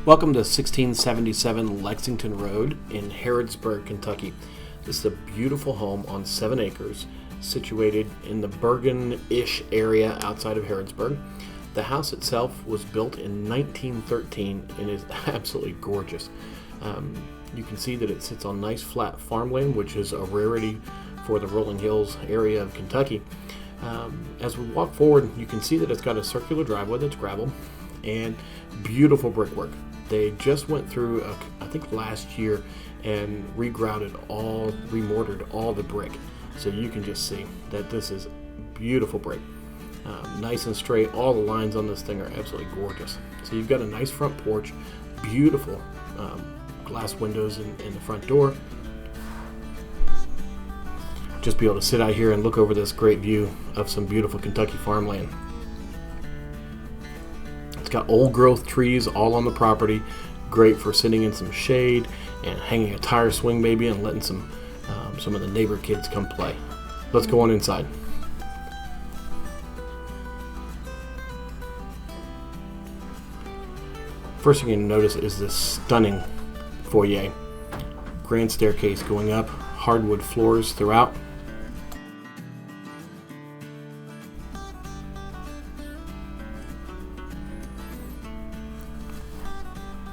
Welcome to 1677 Lexington Road in Harrodsburg, Kentucky. This is a beautiful home on 7 acres situated in the Bergen-ish area outside of Harrodsburg. The house itself was built in 1913 and is absolutely gorgeous. You can see that it sits on nice flat farmland, which is a rarity for the rolling hills area of Kentucky. As we walk forward, you can see that it's got a circular driveway that's gravel and beautiful brickwork. They just went through, I think last year, and remortared all the brick. So you can just see that this is beautiful brick. Nice and straight. All the lines on this thing are absolutely gorgeous. So you've got a nice front porch, beautiful glass windows in the front door. Just be able to sit out here and look over this great view of some beautiful Kentucky farmland. It's got old growth trees all on the property, great for sitting in some shade and hanging a tire swing maybe and letting some of the neighbor kids come play. Let's go on inside. First thing you notice is this stunning foyer. Grand staircase going up, hardwood floors throughout.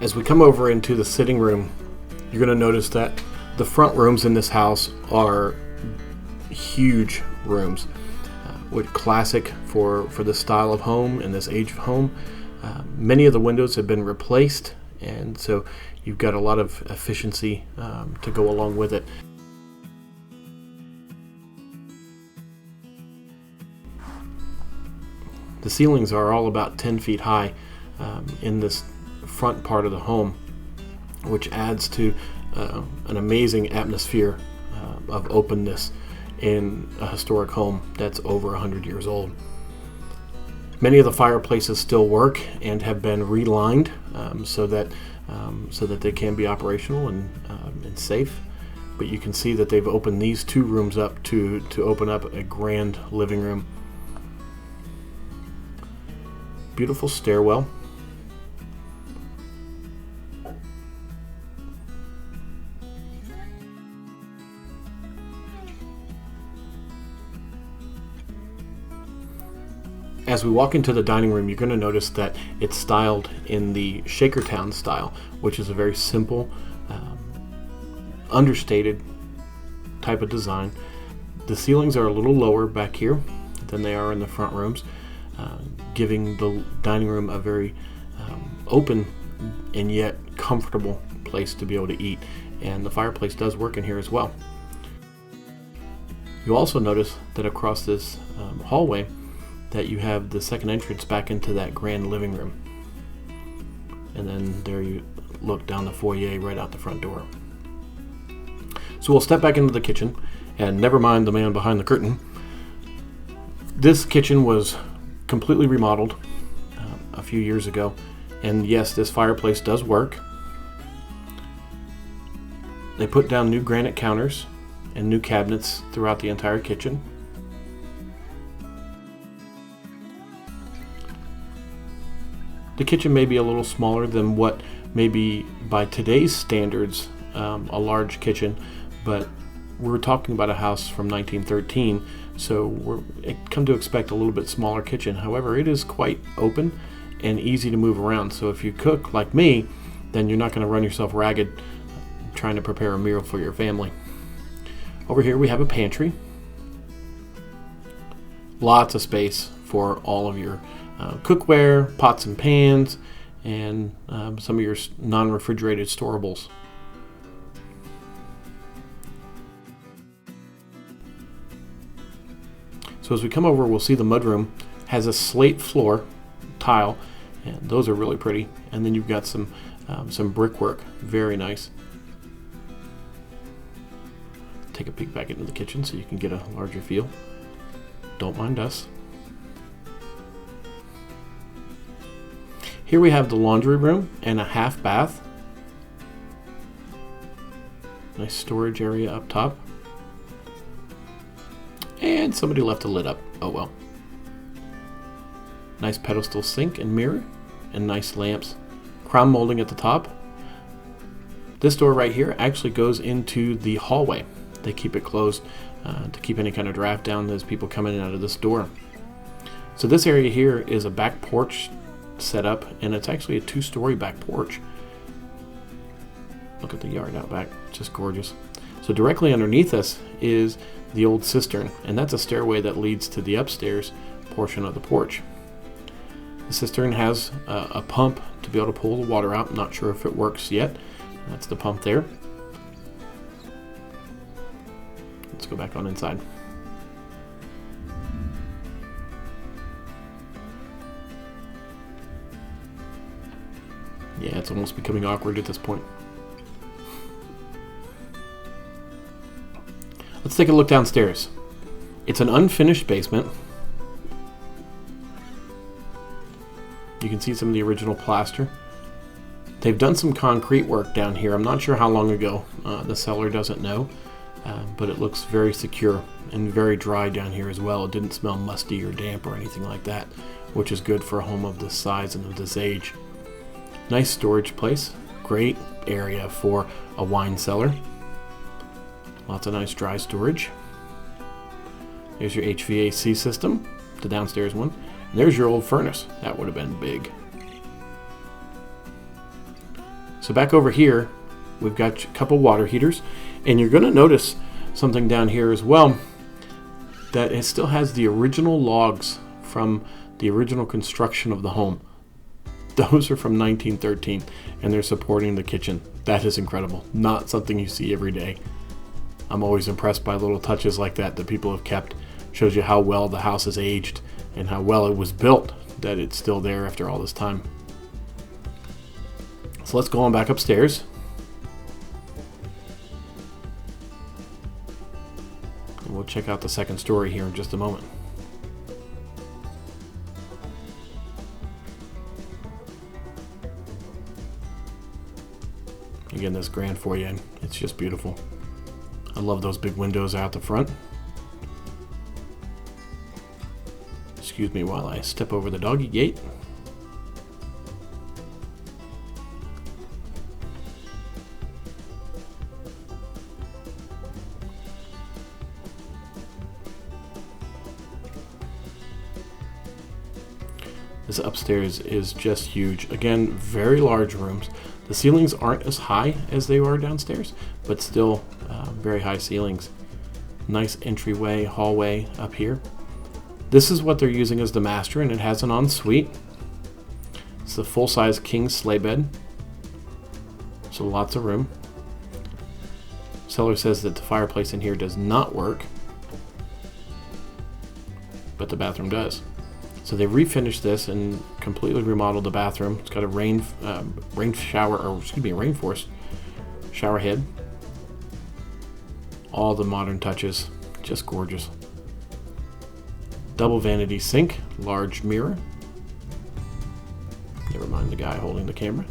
As we come over into the sitting room, you're going to notice that the front rooms in this house are huge rooms, which classic for this style of home and this age of home. Many of the windows have been replaced, and so you've got a lot of efficiency to go along with it. The ceilings are all about 10 feet high in this front part of the home, which adds to an amazing atmosphere of openness in a historic home that's over 100 years old. Many of the fireplaces still work and have been relined so that they can be operational and safe. But you can see that they've opened these 2 rooms up to open up a grand living room. Beautiful stairwell. As we walk into the dining room, you're going to notice that it's styled in the Shakertown style, which is a very simple, understated type of design. The ceilings are a little lower back here than they are in the front rooms, giving the dining room a very open and yet comfortable place to be able to eat. And the fireplace does work in here as well. You'll also notice that across this hallway that you have the second entrance back into that grand living room. And then there you look down the foyer right out the front door. So we'll step back into the kitchen, and never mind the man behind the curtain. This kitchen was completely remodeled a few years ago, and yes, this fireplace does work. They put down new granite counters and new cabinets throughout the entire kitchen. The kitchen may be a little smaller than what may be by today's standards a large kitchen, but we're talking about a house from 1913, so we're come to expect a little bit smaller kitchen. However, it is quite open and easy to move around. So if you cook like me, then you're not going to run yourself ragged trying to prepare a meal for your family. Over here we have a pantry. Lots of space for all of your cookware, pots and pans, and some of your non-refrigerated storables. So as we come over, we'll see the mudroom has a slate floor tile, and those are really pretty. And then you've got some brickwork, very nice. Take a peek back into the kitchen so you can get a larger feel. Don't mind us. Here we have the laundry room and a half bath. Nice storage area up top. And somebody left the lid up. Oh well. Nice pedestal sink and mirror and nice lamps crown molding at the top. This door right here actually goes into the hallway. They keep it closed to keep any kind of draft down as people come in and out of this door. So this area here is a back porch setup, and it's actually a 2-story back porch. Look at the yard out back, just gorgeous. So directly underneath us is the old cistern, and that's a stairway that leads to the upstairs portion of the porch. The cistern has a pump to be able to pull the water out. I'm not sure if it works yet. That's the pump there. Let's go back on inside. Yeah, it's almost becoming awkward at this point. Let's take a look downstairs. It's an unfinished basement. You can see some of the original plaster. They've done some concrete work down here. I'm not sure how long ago. The seller doesn't know, but it looks very secure and very dry down here as well. It didn't smell musty or damp or anything like that, which is good for a home of this size and of this age. Nice storage place. Great area for a wine cellar. Lots of nice dry storage. There's your HVAC system, the downstairs one. And there's your old furnace. That would have been big. So back over here, we've got a couple water heaters. And you're going to notice something down here as well, that it still has the original logs from the original construction of the home. Those are from 1913, and they're supporting the kitchen. That is incredible. Not something you see every day. I'm always impressed by little touches like that people have kept. Shows you how well the house is aged and how well it was built, that it's still there after all this time. So let's go on back upstairs. And we'll check out the second story here in just a moment. Again, this grand foyer, it's just beautiful. I love those big windows out the front. Excuse me while I step over the doggy gate. This upstairs is just huge. Again, very large rooms. The ceilings aren't as high as they are downstairs, but still very high ceilings. Nice entryway, hallway up here. This is what they're using as the master, and it has an ensuite. It's a full-size king sleigh bed, so lots of room. Seller says that the fireplace in here does not work, but the bathroom does. So they refinished this and completely remodeled the bathroom. It's got a rainforest shower head. All the modern touches, just gorgeous. Double vanity sink, large mirror. Never mind the guy holding the camera.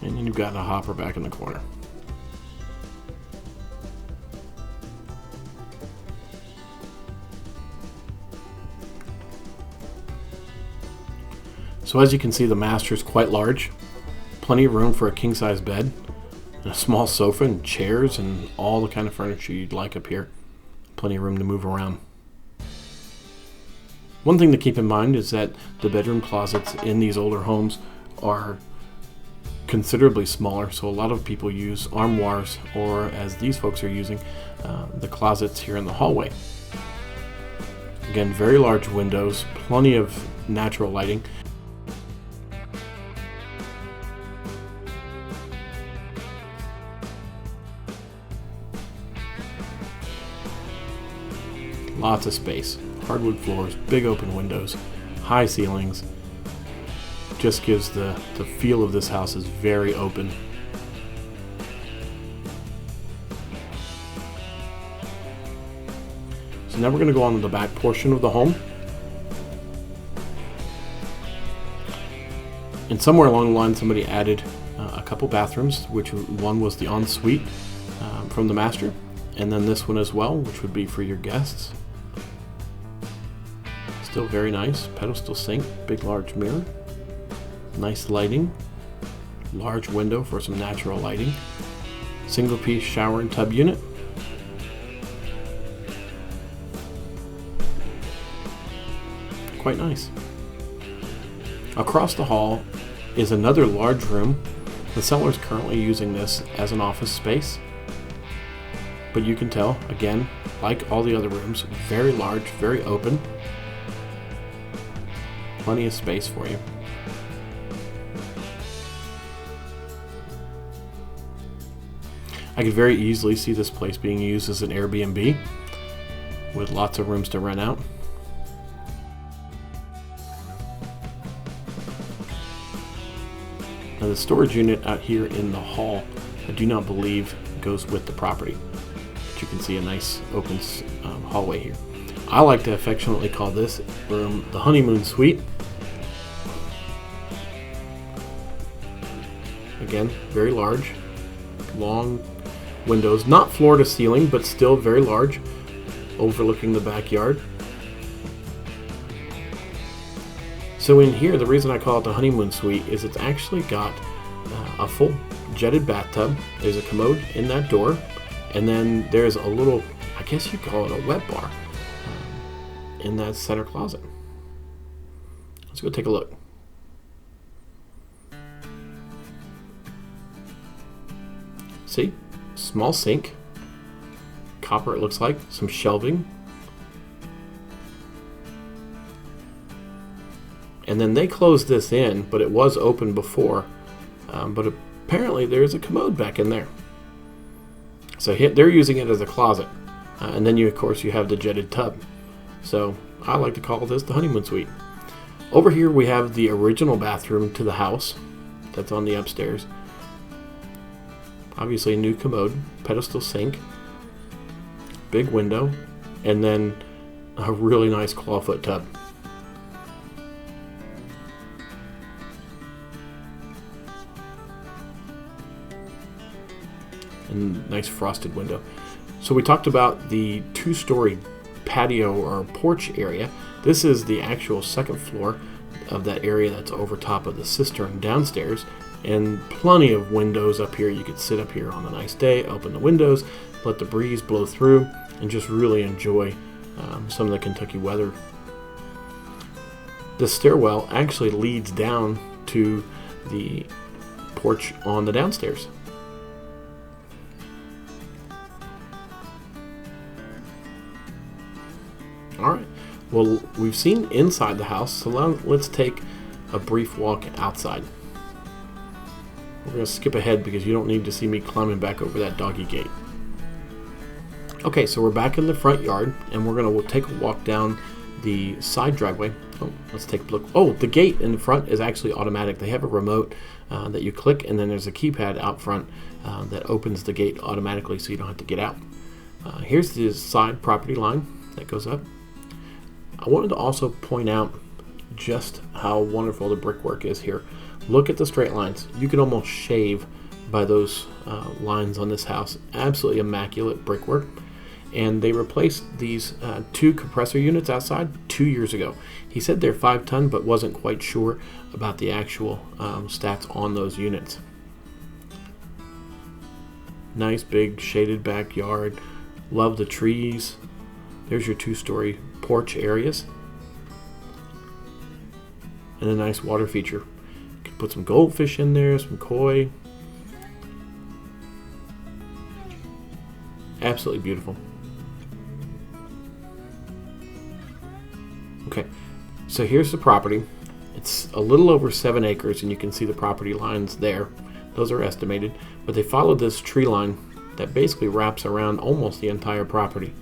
And then you've got a hopper back in the corner. So as you can see, the master is quite large. Plenty of room for a king-size bed, and a small sofa and chairs and all the kind of furniture you'd like up here. Plenty of room to move around. One thing to keep in mind is that the bedroom closets in these older homes are considerably smaller, so a lot of people use armoires, or as these folks are using, the closets here in the hallway. Again, very large windows, plenty of natural lighting. Lots of space, hardwood floors, big open windows, high ceilings. Just gives the feel of this house is very open. So now we're going to go on to the back portion of the home. And somewhere along the line somebody added a couple bathrooms, which one was the ensuite from the master, and then this one as well, which would be for your guests. still very nice. Pedestal sink, big large mirror, nice lighting, large window for some natural lighting, single piece shower and tub unit. Quite nice. Across the hall is another large room. The seller is currently using this as an office space, but you can tell, again, like all the other rooms, very large, very open, plenty of space for you. I could very easily see this place being used as an Airbnb with lots of rooms to rent out. Now the storage unit out here in the hall, I do not believe goes with the property. But you can see a nice open hallway here. I like to affectionately call this room the honeymoon suite. Again, very large, long windows, not floor to ceiling, but still very large, overlooking the backyard. So in here, the reason I call it the honeymoon suite is it's actually got a full jetted bathtub. There's a commode in that door, and then there's a little, I guess you call it a wet bar in that center closet. Let's go take a look. See, small sink, copper it looks like, some shelving. And then they closed this in, but it was open before. But apparently there's a commode back in there. So they're using it as a closet. And then of course you have the jetted tub. So I like to call this the honeymoon suite. Over here we have the original bathroom to the house. That's on the upstairs. Obviously a new commode, pedestal sink, big window, and then a really nice clawfoot tub. And nice frosted window. So we talked about the two-story patio or porch area. This is the actual second floor of that area that's over top of the cistern downstairs, and plenty of windows up here. You could sit up here on a nice day, open the windows, let the breeze blow through, and just really enjoy some of the Kentucky weather. The stairwell actually leads down to the porch on the downstairs. Alright, well, we've seen inside the house, so now let's take a brief walk outside. We're going to skip ahead because you don't need to see me climbing back over that doggy gate. Okay, so we're back in the front yard, and we're going to take a walk down the side driveway. Oh, let's take a look. Oh, the gate in the front is actually automatic. They have a remote that you click, and then there's a keypad out front that opens the gate automatically so you don't have to get out. Here's the side property line that goes up. I wanted to also point out just how wonderful the brickwork is here. Look at the straight lines. You can almost shave by those lines on this house. Absolutely immaculate brickwork. And they replaced these two compressor units outside 2 years ago. He said they're 5-ton, but wasn't quite sure about the actual stats on those units. Nice big shaded backyard. Love the trees. There's your two-story porch areas. And a nice water feature. You can put some goldfish in there, some koi. Absolutely beautiful. Okay, so here's the property. It's a little over 7 acres, and you can see the property lines there. Those are estimated, but they followed this tree line that basically wraps around almost the entire property.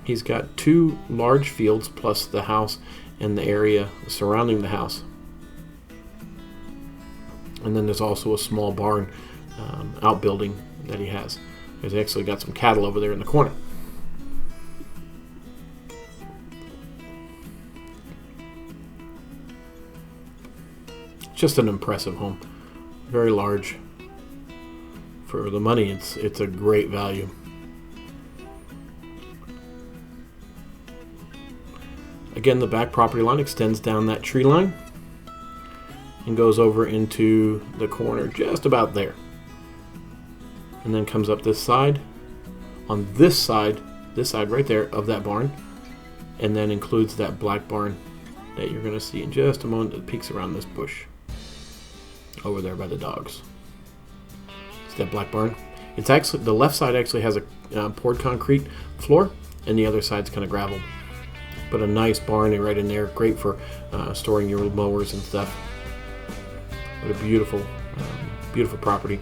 He's got 2 large fields plus the house and the area surrounding the house. And then there's also a small barn outbuilding that he has. He's actually got some cattle over there in the corner. Just an impressive home. Very large. For the money, it's a great value. Again, the back property line extends down that tree line and goes over into the corner just about there. And then comes up this side, on this side right there of that barn, and then includes that black barn that you're going to see in just a moment that peeks around this bush over there by the dogs. See that black barn? It's actually, the left side actually has a poured concrete floor, and the other side's kind of gravel. But a nice barn right in there, great for storing your mowers and stuff. But a beautiful, beautiful property.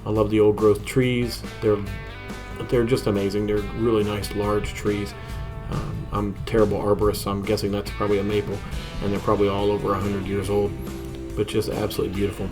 I love the old growth trees. They're just amazing. They're really nice, large trees. I'm a terrible arborist, so I'm guessing that's probably a maple, and they're probably all over 100 years old. But just absolutely beautiful.